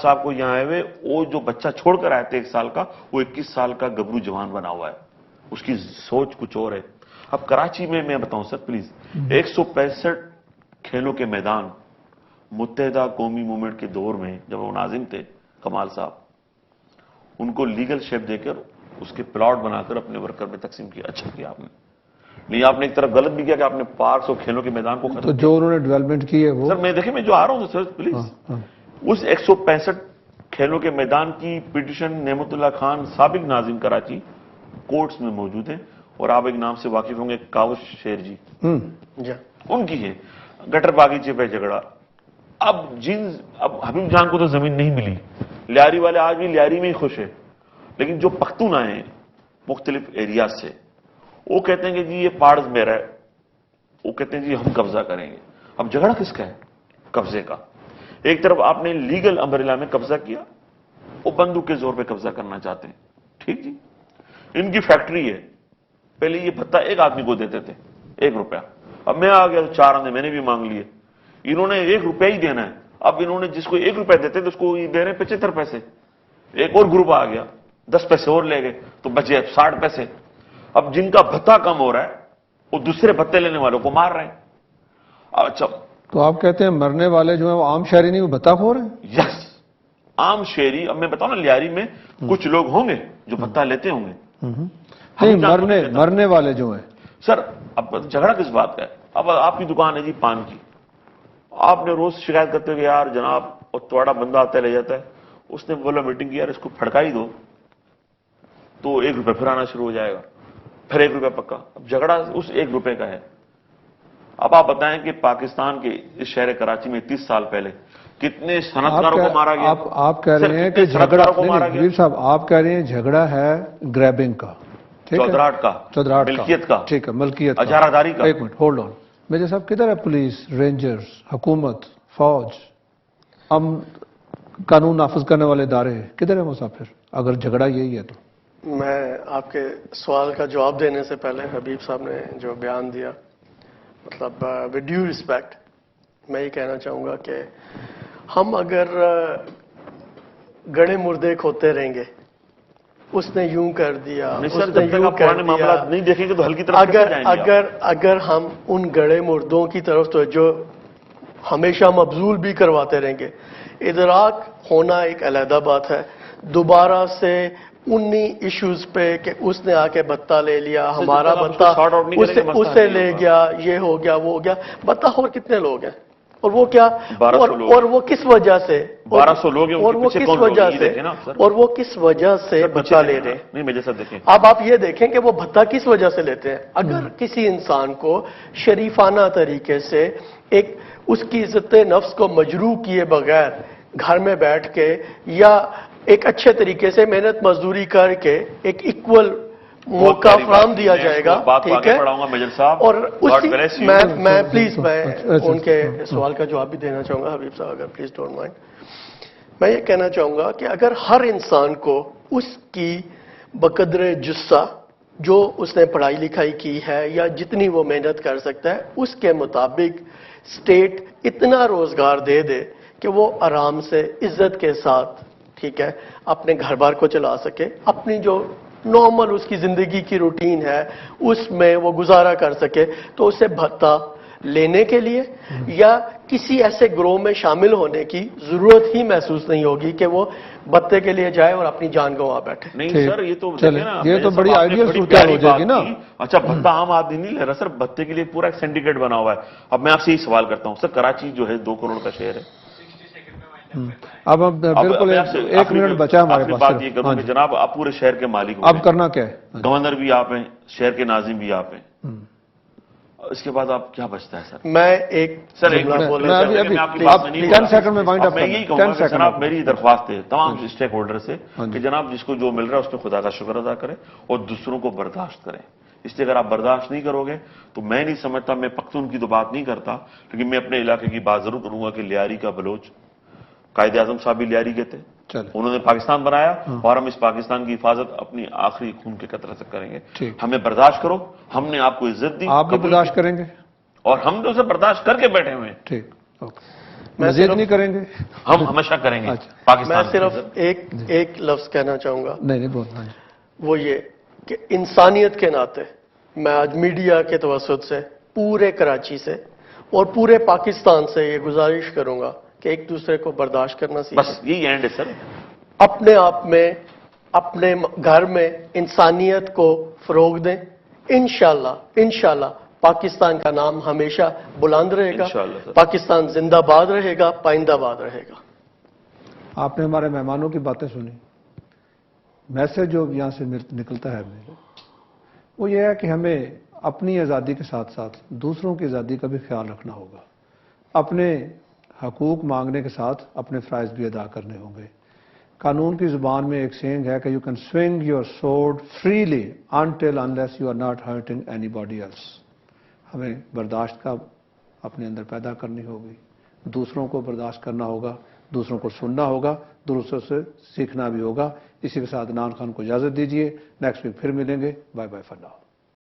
صاحب کو یہاں آئے ہوئے وہ جو بچہ چھوڑ کر آئے تھے 1 سال کا، وہ 21 سال کا گبرو جوان بنا ہوا ہے، اس کی سوچ کچھ اور ہے۔ اب کراچی میں بتاؤں سر پلیز، 165 کھیلوں کے میدان متحدہ قومی موومنٹ کے دور میں جب وہ ناظم تھے کمال صاحب، ان کو لیگل شیپ دے کر اس کے پلاٹ بنا کر اپنے ورکر میں تقسیم کیا۔ اچھا کیا آپ نے، نہیں آپ نے ایک طرف غلط بھی کیا کہ آپ نے پارکس اور کھیلوں کے میدان کو تو جو انہوں نے ڈیولپمنٹ کی ہے وہ سر میں دیکھیں میں جو آ رہا ہوں سر پلیز، اس 165 کھیلوں کے میدان کی پٹیشن نعمت اللہ خان سابق ناظم کراچی کورٹس میں موجود ہیں، اور آپ ایک نام سے واقف ہوں گے کاوش شیر جی، ان کی ہے گٹر باغیچے پہ جھگڑا۔ اب حبیب جان کو تو زمین نہیں ملی، لیاری والے آج بھی لیاری میں ہی خوش ہے، لیکن جو پختون آئے ہیں مختلف ایریاز سے وہ کہتے ہیں کہ جی یہ پارز میرا ہے، وہ کہتے ہیں جی ہم قبضہ کریں گے۔ اب جھگڑا کس کا ہے؟ قبضے کا۔ ایک طرف آپ نے لیگل امبریلا میں قبضہ کیا، وہ بندوق کے زور پہ قبضہ کرنا چاہتے ہیں، ٹھیک جی، ان کی فیکٹری ہے، پہلے یہ بھتہ ایک آدمی کو دیتے تھے 1 روپیہ، اب میں آ گیا تو 4 آنے میں نے بھی مانگ لیے، انہوں نے 1 روپیہ ہی دینا ہے، اب انہوں نے جس کو 1 روپیہ دیتے تھے اس کو یہ دے رہے ہیں 75 پیسے، ایک اور گروپ آ گیا 10 پیسے اور لے گئے تو بچے 60 پیسے۔ اب جن کا بھتہ کم ہو رہا ہے وہ دوسرے بھتے لینے والوں کو مار رہے ہیں۔ اچھا تو آپ کہتے ہیں مرنے والے جو ہیں وہ عام شہری نہیں، وہ بھتہ خور ہیں؟ یس، عام شہری۔ اب میں بتاؤں نا لیاری میں کچھ لوگ ہوں گے جو بھتہ لیتے ہوں گے، نہیں مرنے والے جو ہیں سر اب جھگڑا کس بات کا ہے؟ اب آپ کی دکان ہے جی پان کی، آپ نے روز شکایت کرتے ہو کہ یار جناب اور تھوڑا بندہ آتا ہے لے جاتا ہے، اس نے بولا میٹنگ کی یار اس کو پھڑکا ہی دو تو 1 روپیہ پھر آنا شروع ہو جائے گا، پھر 1 روپیہ پکا۔ اب جھگڑا اس 1 روپے کا ہے۔ اب آپ بتائیں کہ پاکستان کے اس شہر کراچی میں 30 سال پہلے کتنے صنعتکاروں کو مارا گیا؟ آپ کہہ رہے ہیں کہ جھگڑا، ویر صاحب آپ کہہ رہے ہیں جھگڑا ہے گریبنگ کا، چودراہٹ کا، ملکیت کا، ٹھیک ہے، ملکیت، اجارہ داری کا۔ 1 منٹ ہولڈ آن، میجر صاحب کدھر ہے پولیس، رینجرز، حکومت، فوج، ہم قانون نافذ کرنے والے ادارے کدھر ہے مسافر اگر جھگڑا یہی ہے تو؟ میں آپ کے سوال کا جواب دینے سے پہلے حبیب صاحب نے جو بیان دیا، مطلب ود ڈیو ریسپیکٹ میں یہ کہنا چاہوں گا کہ ہم اگر گڑے مردے کھوتے رہیں گے، اس نے یوں کر دیا، اس نے یوں کر دیا، نہیں دیکھیں گے تو ہلکی طرف جائیں گے۔ اگر ہم ان گڑے مردوں کی طرف توجہ ہمیشہ مبذول بھی کرواتے رہیں گے، ادراک ہونا ایک علیحدہ بات ہے، دوبارہ سے انہی ایشوز پہ کہ اس نے آ کے بھتہ لے لیا، ہمارا بھتہ اسے لے گیا، یہ ہو گیا وہ ہو گیا، بھتہ خور کتنے لوگ ہیں اور وہ کیا، اور وہ کس وجہ سے، 1200 لوگ ہیں، اور وہ کس وجہ سے، اور وہ کس وجہ سے بھتہ لے رہے ہیں۔ نہیں جیسا دیکھیں، اب آپ یہ دیکھیں کہ وہ بھتہ کس وجہ سے لیتے ہیں۔ اگر کسی انسان کو شریفانہ طریقے سے ایک اس کی عزت نفس کو مجروح کیے بغیر گھر میں بیٹھ کے یا ایک اچھے طریقے سے محنت مزدوری کر کے ایک ایکول موقع فراہم دیا جائے گا، ٹھیک ہے، اور میں پلیز میں ان کے سوال کا جواب بھی دینا چاہوں گا حبیب صاحب، اگر پلیز ڈونٹ مائنڈ۔ میں یہ کہنا چاہوں گا کہ اگر ہر انسان کو اس کی بقدر جثہ جو اس نے پڑھائی لکھائی کی ہے یا جتنی وہ محنت کر سکتا ہے اس کے مطابق اسٹیٹ اتنا روزگار دے دے کہ وہ آرام سے عزت کے ساتھ، ٹھیک ہے، اپنے گھر بار کو چلا سکے، اپنی جو نارمل اس کی زندگی کی روٹین ہے اس میں وہ گزارا کر سکے، تو اسے بھتہ لینے کے لیے یا کسی ایسے گروہ میں شامل ہونے کی ضرورت ہی محسوس نہیں ہوگی کہ وہ بھتے کے لیے جائے اور اپنی جان گنوا بیٹھے۔ نہیں سر یہ تو بڑی آئیڈیل صورتحال ہو جائے گی نا۔ اچھا بھتہ عام آدمی نہیں لے رہا سر، بھتے کے لیے پورا ایک سینڈیکیٹ بنا ہوا ہے۔ اب میں آپ سے یہ سوال کرتا ہوں سر، کراچی جو ہے 2 کروڑ کا شہر ہے، اب بالکل 1 منٹ بچا ہمارے پاس، بات یہ کروں کہ جناب آپ پورے شہر کے مالک ہو، اب کرنا کیا ہے؟ گورنر بھی آپ ہیں، شہر کے ناظم بھی آپ ہیں، اس کے بعد آپ کیا بچتا ہے سر؟ میں ایک سر ایک میں ابھی 10 سیکنڈ میں وائنڈ اپ میں یہی کہوں گا کہ جناب میری درخواست ہے تمام اسٹیک ہولڈر سے کہ جناب جس کو جو مل رہا ہے اس میں خدا کا شکر ادا کریں اور دوسروں کو برداشت کریں، اس لیے اگر آپ برداشت نہیں کرو گے تو میں نہیں سمجھتا، میں پختون کی تو بات نہیں کرتا لیکن میں اپنے علاقے کی بات ضرور کروں گا کہ لیاری کا بلوچ، قائد اعظم صاحب بھی لیاری کے تھے، انہوں نے پاکستان بنایا اور ہم اس پاکستان کی حفاظت اپنی آخری خون کے قطرے سے کریں گے۔ ہمیں برداشت کرو، ہم نے آپ کو عزت دی، آپ بھی برداشت کریں گے اور ہم تو اسے برداشت کر کے بیٹھے ہوئے ہیں۔ ٹھیک، اوکے۔ مزید نہیں کریں گے؟ ہم ہمیشہ کریں گے اچھا۔ میں پاکستان صرف کے ایک لفظ کہنا چاہوں گا، نہیں بولنا ہے۔ وہ یہ کہ انسانیت کے ناطے میں آج میڈیا کے توسط سے پورے کراچی سے اور پورے پاکستان سے یہ گزارش کروں گا کہ ایک دوسرے کو برداشت کرنا بس سیکھیں، یہی اینڈ ہے سر. اپنے آپ میں اپنے گھر میں انسانیت کو فروغ دیں. انشاءاللہ پاکستان کا نام ہمیشہ بلند رہے گا، انشاءاللہ سر. پاکستان زندہ باد رہے گا، پائندہ باد رہے گا. آپ نے ہمارے مہمانوں کی باتیں سنی. میسج جو یہاں سے نکلتا ہے میرے، وہ یہ ہے کہ ہمیں اپنی آزادی کے ساتھ ساتھ دوسروں کی آزادی کا بھی خیال رکھنا ہوگا. اپنے حقوق مانگنے کے ساتھ اپنے فرائض بھی ادا کرنے ہوں گے. قانون کی زبان میں ایک سینگ ہے کہ you can swing your sword freely until unless you are not hurting anybody else. ہمیں برداشت کا اپنے اندر پیدا کرنی ہوگی، دوسروں کو برداشت کرنا ہوگا، دوسروں کو سننا ہوگا، دوسروں سے سیکھنا بھی ہوگا. اسی کے ساتھ عدنان خان کو اجازت دیجیے، نیکسٹ ویک پھر ملیں گے. Bye bye for now.